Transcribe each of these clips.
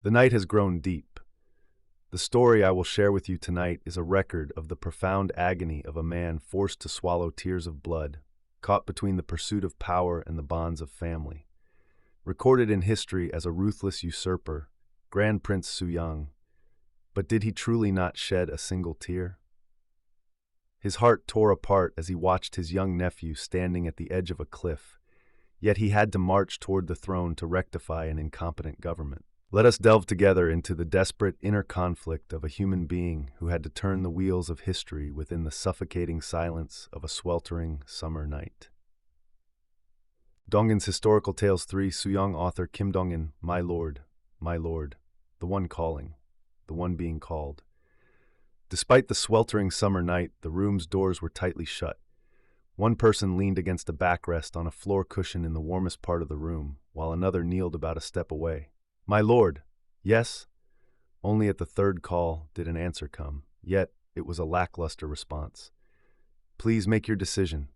The night has grown deep. The story I will share with you tonight is a record of the profound agony of a man forced to swallow tears of blood, caught between the pursuit of power and the bonds of family. Recorded in history as a ruthless usurper, Grand Prince Suyang. But did he truly not shed a single tear? His heart tore apart as he watched his young nephew standing at the edge of a cliff, yet he had to march toward the throne to rectify an incompetent government. Let us delve together into the desperate inner conflict of a human being who had to turn the wheels of history within the suffocating silence of a sweltering summer night. Dongin's Historical Tales 3, Suyang author Kim Dongin, my lord, the one calling, the one being called. Despite the sweltering summer night, the room's doors were tightly shut. One person leaned against a backrest on a floor cushion in the warmest part of the room, while another kneeled about a step away. My lord, yes? Only at the third call did an answer come, yet it was a lackluster response. Please make your decision.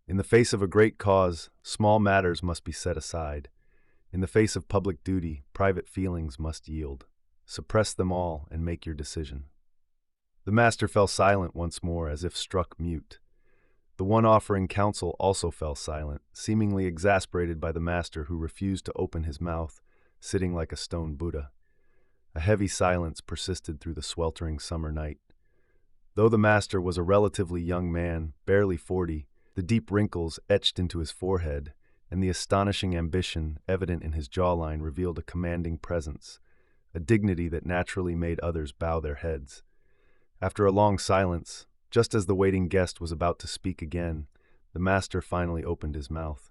In the face of a great cause, small matters must be set aside. In the face of public duty, private feelings must yield. Suppress them all and make your decision. The master fell silent once more, as if struck mute. The one offering counsel also fell silent, seemingly exasperated by the master who refused to open his mouth, sitting like a stone Buddha. A heavy silence persisted through the sweltering summer night. Though the master was a relatively young man, barely 40, the deep wrinkles etched into his forehead and the astonishing ambition evident in his jawline revealed a commanding presence, a dignity that naturally made others bow their heads. After a long silence, just as the waiting guest was about to speak again, the master finally opened his mouth.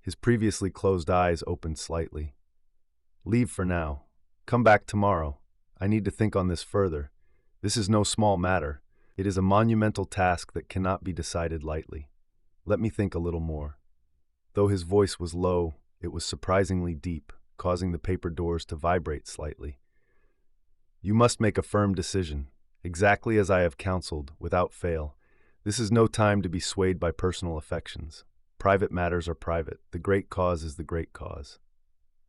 His previously closed eyes opened slightly. Leave for now. Come back tomorrow. I need to think on this further. This is no small matter. It is a monumental task that cannot be decided lightly. Let me think a little more. Though his voice was low, it was surprisingly deep, causing the paper doors to vibrate slightly. You must make a firm decision, exactly as I have counseled, without fail. This is no time to be swayed by personal affections. Private matters are private. The great cause is the great cause.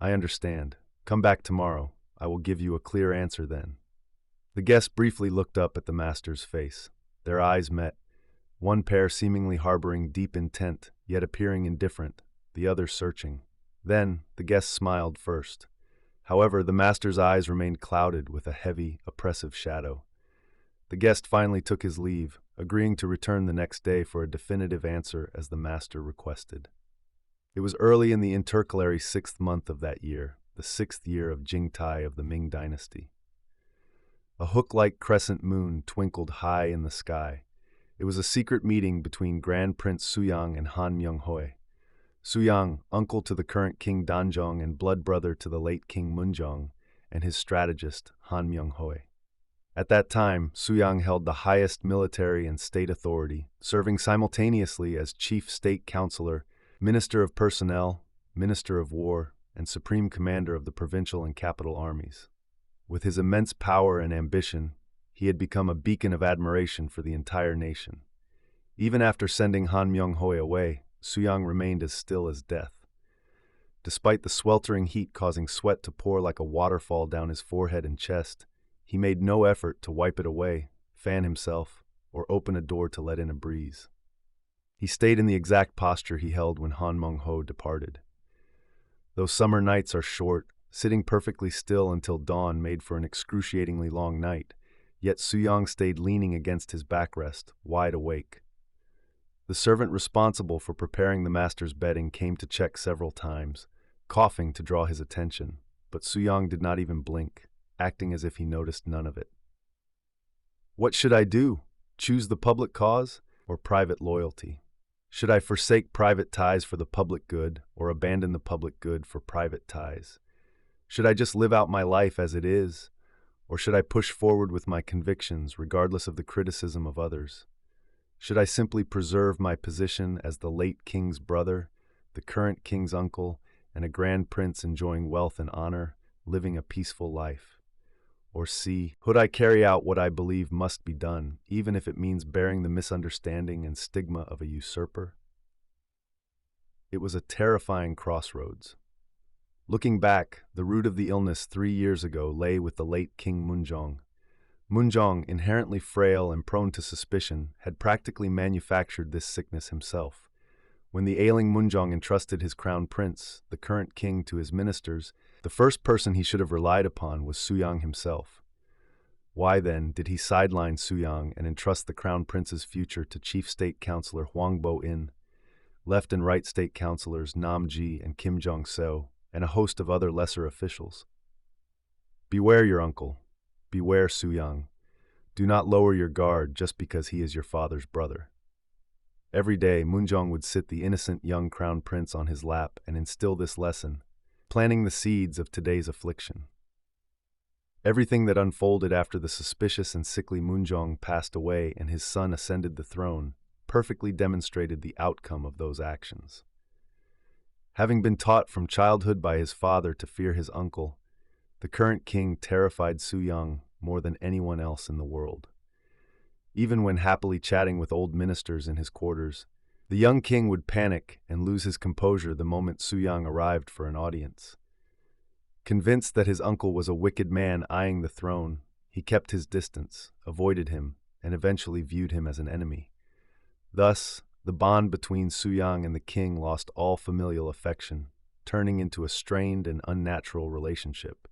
I understand. Come back tomorrow. I will give you a clear answer then. The guest briefly looked up at the master's face. Their eyes met, one pair seemingly harboring deep intent, yet appearing indifferent, the other searching. Then, the guest smiled first. However, the master's eyes remained clouded with a heavy, oppressive shadow. The guest finally took his leave, agreeing to return the next day for a definitive answer as the master requested. It was early in the intercalary 6th month of that year, the 6th year of Jingtai of the Ming Dynasty. A hook-like crescent moon twinkled high in the sky. It was a secret meeting between Grand Prince Suyang and Han Myung-hoe. Suyang, uncle to the current King Danjong and blood brother to the late King Munjong, and his strategist, Han Myung-hoe. At that time, Suyang held the highest military and state authority, serving simultaneously as chief state counselor, Minister of Personnel, Minister of War, and Supreme Commander of the provincial and capital armies. With his immense power and ambition, he had become a beacon of admiration for the entire nation. Even after sending Han Myung-hoe away, Suyang remained as still as death. Despite the sweltering heat causing sweat to pour like a waterfall down his forehead and chest, he made no effort to wipe it away, fan himself, or open a door to let in a breeze. He stayed in the exact posture he held when Han Myung-hoe departed. Though summer nights are short, sitting perfectly still until dawn made for an excruciatingly long night, yet Suyang stayed leaning against his backrest, wide awake. The servant responsible for preparing the master's bedding came to check several times, coughing to draw his attention, but Suyang did not even blink, acting as if he noticed none of it. What should I do? Choose the public cause or private loyalty? Should I forsake private ties for the public good or abandon the public good for private ties? Should I just live out my life as it is, or should I push forward with my convictions regardless of the criticism of others? Should I simply preserve my position as the late king's brother, the current king's uncle, and a grand prince enjoying wealth and honor, living a peaceful life? Or could I carry out what I believe must be done, even if it means bearing the misunderstanding and stigma of a usurper? It was a terrifying crossroads. Looking back, the root of the illness 3 years ago lay with the late King Munjong. Munjong, inherently frail and prone to suspicion, had practically manufactured this sickness himself. When the ailing Munjong entrusted his crown prince, the current king, to his ministers, the first person he should have relied upon was Suyang himself. Why, then, did he sideline Suyang and entrust the crown prince's future to chief state counselor Hwang Bo-in, left and right state counselors Nam Ji and Kim Jong-seo, and a host of other lesser officials? Beware your uncle. Beware Suyang. Do not lower your guard just because he is your father's brother. Every day, Munjong would sit the innocent young crown prince on his lap and instill this lesson, planting the seeds of today's affliction. Everything that unfolded after the suspicious and sickly Munjong passed away and his son ascended the throne perfectly demonstrated the outcome of those actions. Having been taught from childhood by his father to fear his uncle, the current king terrified Suyang more than anyone else in the world. Even when happily chatting with old ministers in his quarters, the young king would panic and lose his composure the moment Suyang arrived for an audience. Convinced that his uncle was a wicked man eyeing the throne, he kept his distance, avoided him, and eventually viewed him as an enemy. Thus, the bond between Suyang and the king lost all familial affection, turning into a strained and unnatural relationship.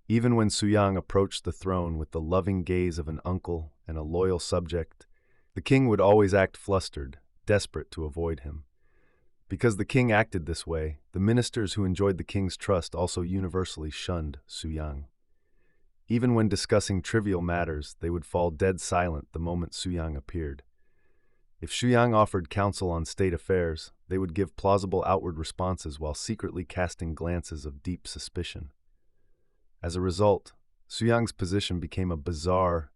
Even when Suyang approached the throne with the loving gaze of an uncle and a loyal subject, the king would always act flustered, desperate to avoid him. Because the king acted this way, the ministers who enjoyed the king's trust also universally shunned Suyang. Even when discussing trivial matters, they would fall dead silent the moment Suyang appeared. If Suyang offered counsel on state affairs, they would give plausible outward responses while secretly casting glances of deep suspicion. As a result, Suyang's position became a bizarre,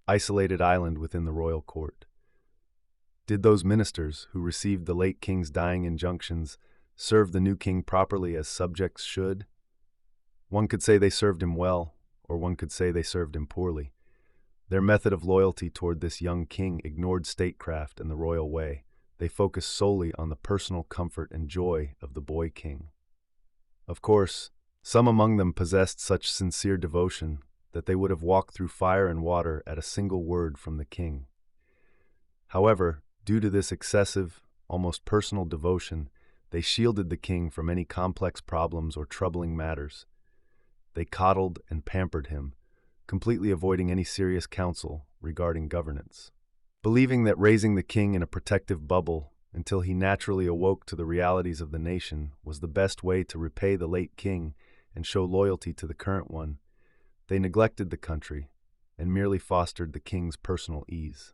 isolated island within the royal court. Did those ministers, who received the late king's dying injunctions, serve the new king properly as subjects should? One could say they served him well, or one could say they served him poorly. Their method of loyalty toward this young king ignored statecraft and the royal way. They focused solely on the personal comfort and joy of the boy king. Of course, some among them possessed such sincere devotion that they would have walked through fire and water at a single word from the king. However, due to this excessive, almost personal devotion, they shielded the king from any complex problems or troubling matters. They coddled and pampered him, completely avoiding any serious counsel regarding governance. Believing that raising the king in a protective bubble until he naturally awoke to the realities of the nation was the best way to repay the late king and show loyalty to the current one, they neglected the country and merely fostered the king's personal ease.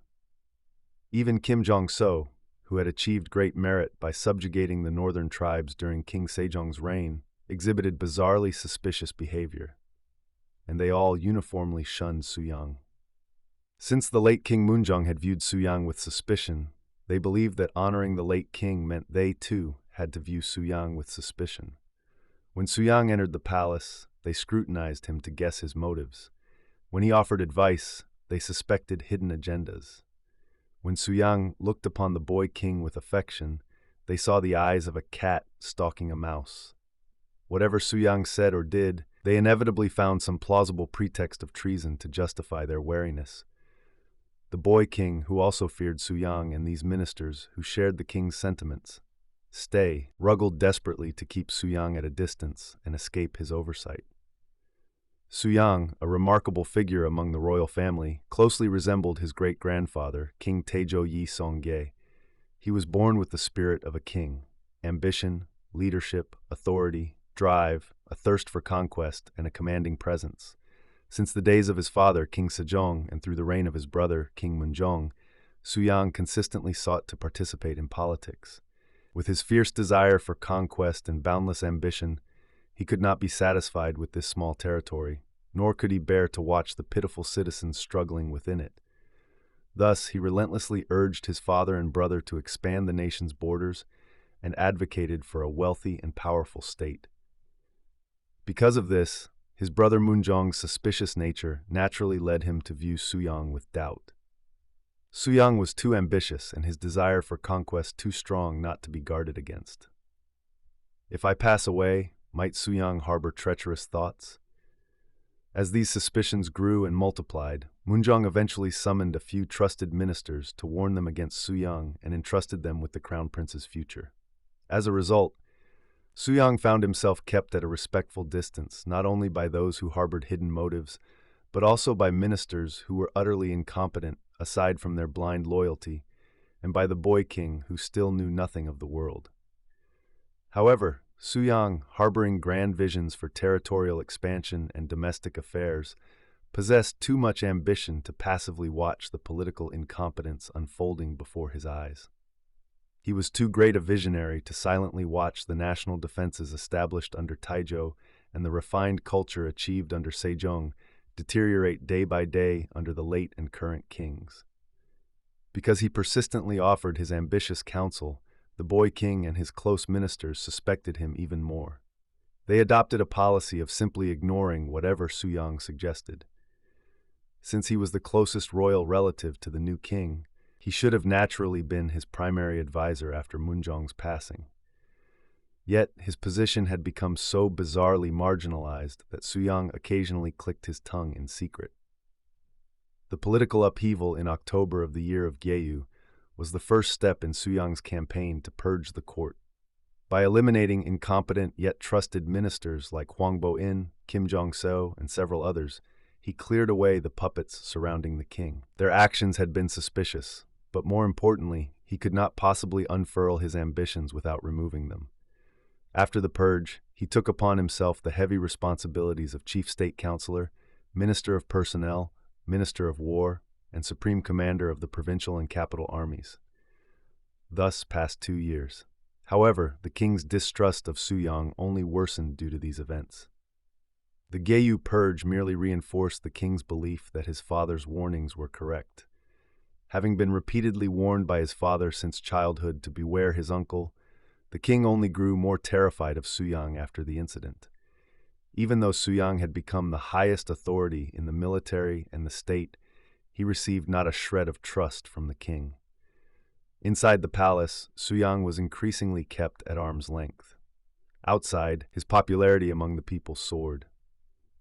Even Kim Jong-seo, who had achieved great merit by subjugating the northern tribes during King Sejong's reign, exhibited bizarrely suspicious behavior, and they all uniformly shunned Suyang. Since the late King Munjong had viewed Suyang with suspicion, they believed that honoring the late king meant they, too, had to view Suyang with suspicion. When Suyang entered the palace, they scrutinized him to guess his motives. When he offered advice, they suspected hidden agendas. When Suyang looked upon the boy king with affection, they saw the eyes of a cat stalking a mouse. Whatever Suyang said or did, they inevitably found some plausible pretext of treason to justify their wariness. The boy king, who also feared Suyang and these ministers who shared the king's sentiments, struggled desperately to keep Suyang at a distance and escape his oversight. Suyang, a remarkable figure among the royal family, closely resembled his great-grandfather, King Sejo Yi Song-ge. He was born with the spirit of a king: ambition, leadership, authority, drive, a thirst for conquest, and a commanding presence. Since the days of his father, King Sejong, and through the reign of his brother, King Munjong, Suyang consistently sought to participate in politics. With his fierce desire for conquest and boundless ambition, he could not be satisfied with this small territory, nor could he bear to watch the pitiful citizens struggling within it. Thus, he relentlessly urged his father and brother to expand the nation's borders and advocated for a wealthy and powerful state. Because of this, his brother Munjong's suspicious nature naturally led him to view Suyang with doubt. Suyang was too ambitious and his desire for conquest too strong not to be guarded against. "If I pass away," Might Suyang harbor treacherous thoughts? As these suspicions grew and multiplied, Munjong eventually summoned a few trusted ministers to warn them against Suyang and entrusted them with the crown prince's future. As a result, Suyang found himself kept at a respectful distance, not only by those who harbored hidden motives, but also by ministers who were utterly incompetent aside from their blind loyalty, and by the boy king who still knew nothing of the world. However, Suyang, harboring grand visions for territorial expansion and domestic affairs, possessed too much ambition to passively watch the political incompetence unfolding before his eyes. He was too great a visionary to silently watch the national defenses established under Taizhou and the refined culture achieved under Sejong deteriorate day by day under the late and current kings. Because he persistently offered his ambitious counsel, the boy king and his close ministers suspected him even more. They adopted a policy of simply ignoring whatever Suyang suggested. Since he was the closest royal relative to the new king, he should have naturally been his primary advisor after Munjong's passing. Yet his position had become so bizarrely marginalized that Suyang occasionally clicked his tongue in secret. The political upheaval in October of the year of Gyeyu was the first step in Suyang's campaign to purge the court. By eliminating incompetent yet trusted ministers like Hwang Bo-in, Kim Jong-seo, and several others, he cleared away the puppets surrounding the king. Their actions had been suspicious, but more importantly, he could not possibly unfurl his ambitions without removing them. After the purge, he took upon himself the heavy responsibilities of Chief State Counselor, Minister of Personnel, Minister of War, and Supreme Commander of the provincial and capital armies. Thus passed 2 years. However, the king's distrust of Suyang only worsened due to these events. The Gyeyu purge merely reinforced the king's belief that his father's warnings were correct. Having been repeatedly warned by his father since childhood to beware his uncle, the king only grew more terrified of Suyang after the incident. Even though Suyang had become the highest authority in the military and the state, he received not a shred of trust from the king. Inside the palace, Suyang was increasingly kept at arm's length. Outside, his popularity among the people soared.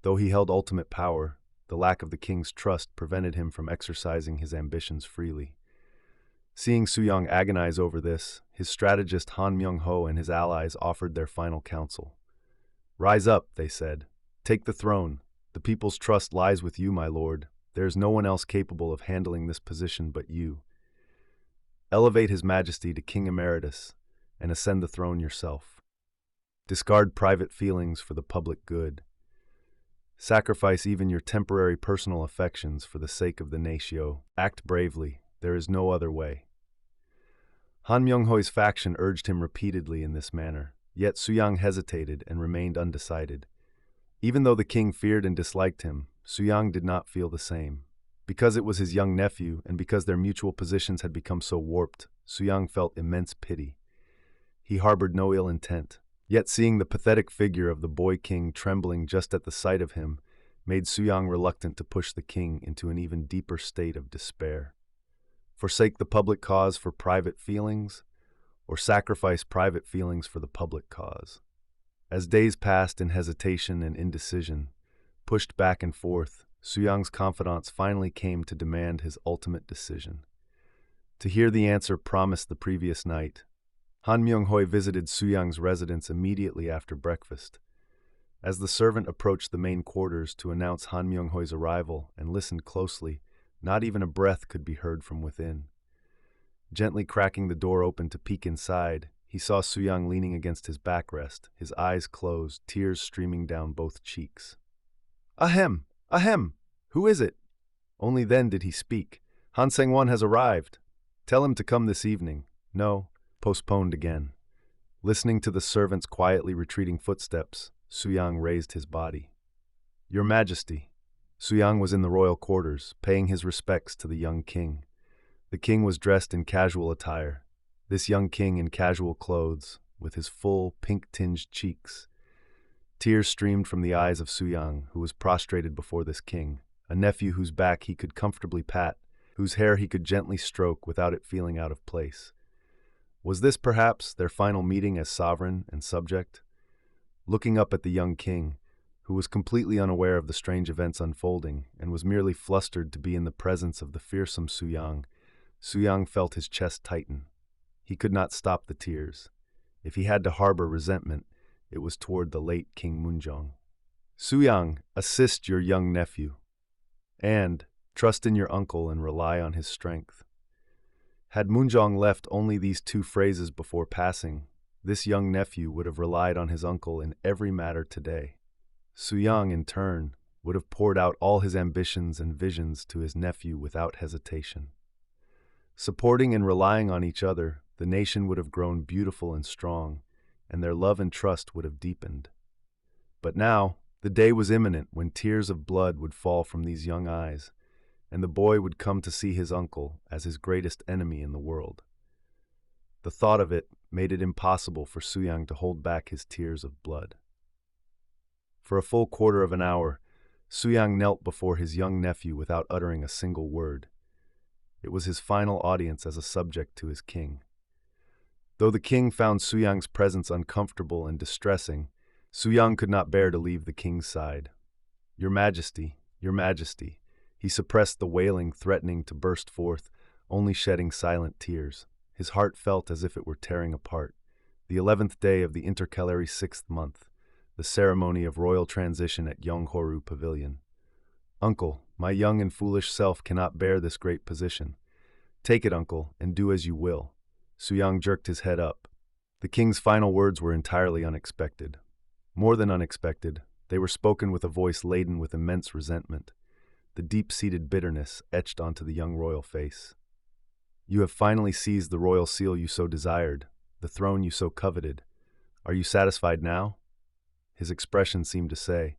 Though he held ultimate power, the lack of the king's trust prevented him from exercising his ambitions freely. Seeing Suyang agonize over this, his strategist Han Myung-hoe and his allies offered their final counsel. "Rise up," they said. "Take the throne. The people's trust lies with you, my lord. There is no one else capable of handling this position but you. Elevate His Majesty to King Emeritus and ascend the throne yourself. Discard private feelings for the public good. Sacrifice even your temporary personal affections for the sake of the nation. Act bravely. There is no other way." Han Myung-hoe's faction urged him repeatedly in this manner, yet Suyang hesitated and remained undecided. Even though the king feared and disliked him, Suyang did not feel the same. Because it was his young nephew, and because their mutual positions had become so warped, Suyang felt immense pity. He harbored no ill intent, yet seeing the pathetic figure of the boy king trembling just at the sight of him made Suyang reluctant to push the king into an even deeper state of despair. Forsake the public cause for private feelings, or sacrifice private feelings for the public cause. As days passed in hesitation and indecision, pushed back and forth, Suyang's confidants finally came to demand his ultimate decision. To hear the answer promised the previous night, Han Myung-hoe visited Suyang's residence immediately after breakfast. As the servant approached the main quarters to announce Han Myung-hoe's arrival and listened closely, not even a breath could be heard from within. Gently cracking the door open to peek inside, he saw Suyang leaning against his backrest, his eyes closed, tears streaming down both cheeks. "Ahem! Ahem! Who is it?" Only then did he speak. "Han Sang-won has arrived. Tell him to come this evening." No, postponed again. Listening to the servant's quietly retreating footsteps, Suyang raised his body. "Your Majesty." Suyang was in the royal quarters, paying his respects to the young king. The king was dressed in casual attire. This young king in casual clothes, with his full, pink-tinged cheeks. Tears streamed from the eyes of Suyang, who was prostrated before this king, a nephew whose back he could comfortably pat, whose hair he could gently stroke without it feeling out of place. Was this perhaps their final meeting as sovereign and subject? looking up at the young king, who was completely unaware of the strange events unfolding and was merely flustered to be in the presence of the fearsome Suyang. Suyang felt his chest tighten. He could not stop the tears. If he had to harbor resentment, it was toward the late King Munjong. Suyang, assist your young nephew. And trust in your uncle and rely on his strength. Had Munjong left only these two phrases before passing, this young nephew would have relied on his uncle in every matter today. Suyang, in turn, would have poured out all his ambitions and visions to his nephew without hesitation. Supporting and relying on each other, the nation would have grown beautiful and strong, and their love and trust would have deepened. But now, the day was imminent when tears of blood would fall from these young eyes, and the boy would come to see his uncle as his greatest enemy in the world. The thought of it made it impossible for Suyang to hold back his tears of blood. For a full quarter of an hour, Suyang knelt before his young nephew without uttering a single word. It was his final audience as a subject to his king. Though the king found Suyang's presence uncomfortable and distressing, Suyang could not bear to leave the king's side. Your Majesty, your Majesty," he suppressed the wailing threatening to burst forth, only shedding silent tears. His heart felt as if it were tearing apart. The 11th day of the intercalary 6th month, the ceremony of royal transition at Yonghoru Pavilion. "Uncle, my young and foolish self cannot bear this great position. Take it, uncle, and do as you will." Suyang jerked his head up. The king's final words were entirely unexpected. More than unexpected, they were spoken with a voice laden with immense resentment. The deep-seated bitterness etched onto the young royal face. "You have finally seized the royal seal you so desired, the throne you so coveted. Are you satisfied now?" His expression seemed to say.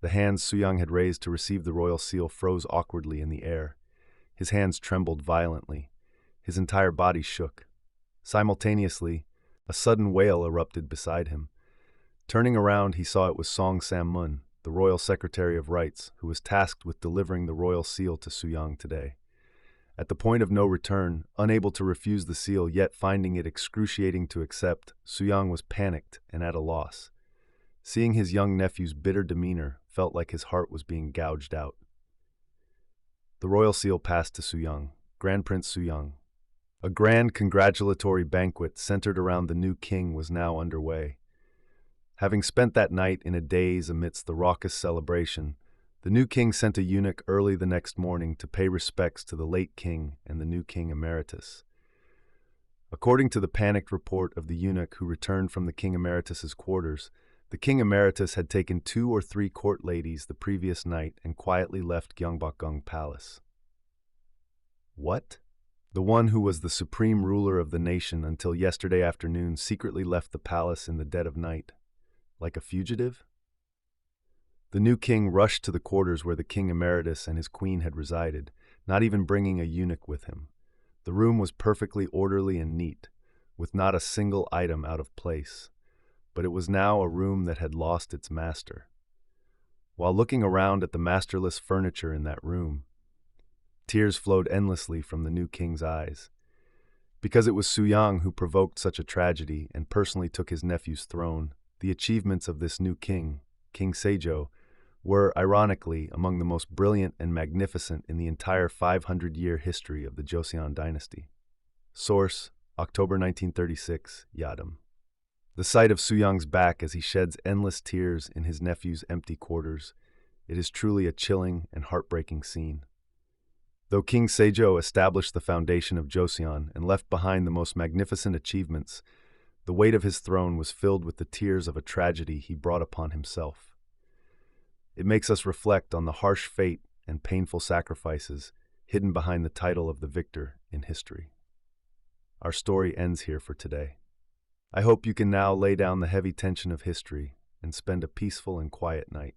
The hands Suyang had raised to receive the royal seal froze awkwardly in the air. His hands trembled violently. His entire body shook. Simultaneously, a sudden wail erupted beside him. Turning around, he saw it was Song Sam-mun, the royal secretary of rites, who was tasked with delivering the royal seal to Suyang today. At the point of no return, unable to refuse the seal yet finding it excruciating to accept, Suyang was panicked and at a loss. Seeing his young nephew's bitter demeanor felt like his heart was being gouged out. The royal seal passed to Suyang, Grand Prince Suyang. A grand congratulatory banquet centered around the new king was now underway. Having spent that night in a daze amidst the raucous celebration, the new king sent a eunuch early the next morning to pay respects to the late king and the new king emeritus. According to the panicked report of the eunuch who returned from the king emeritus's quarters, the king emeritus had taken 2 or 3 court ladies the previous night and quietly left Gyeongbokgung Palace. What? The one who was the supreme ruler of the nation until yesterday afternoon secretly left the palace in the dead of night, like a fugitive? The new king rushed to the quarters where the king emeritus and his queen had resided, not even bringing a eunuch with him. The room was perfectly orderly and neat, with not a single item out of place. But it was now a room that had lost its master. While looking around at the masterless furniture in that room, tears flowed endlessly from the new king's eyes. Because it was Suyang who provoked such a tragedy and personally took his nephew's throne, the achievements of this new king, King Sejo, were, ironically, among the most brilliant and magnificent in the entire 500-year history of the Joseon Dynasty. Source: October 1936, Yadam. The sight of Suyang's back as he sheds endless tears in his nephew's empty quarters, it is truly a chilling and heartbreaking scene. Though King Sejo established the foundation of Joseon and left behind the most magnificent achievements, the weight of his throne was filled with the tears of a tragedy he brought upon himself. It makes us reflect on the harsh fate and painful sacrifices hidden behind the title of the victor in history. Our story ends here for today. I hope you can now lay down the heavy tension of history and spend a peaceful and quiet night.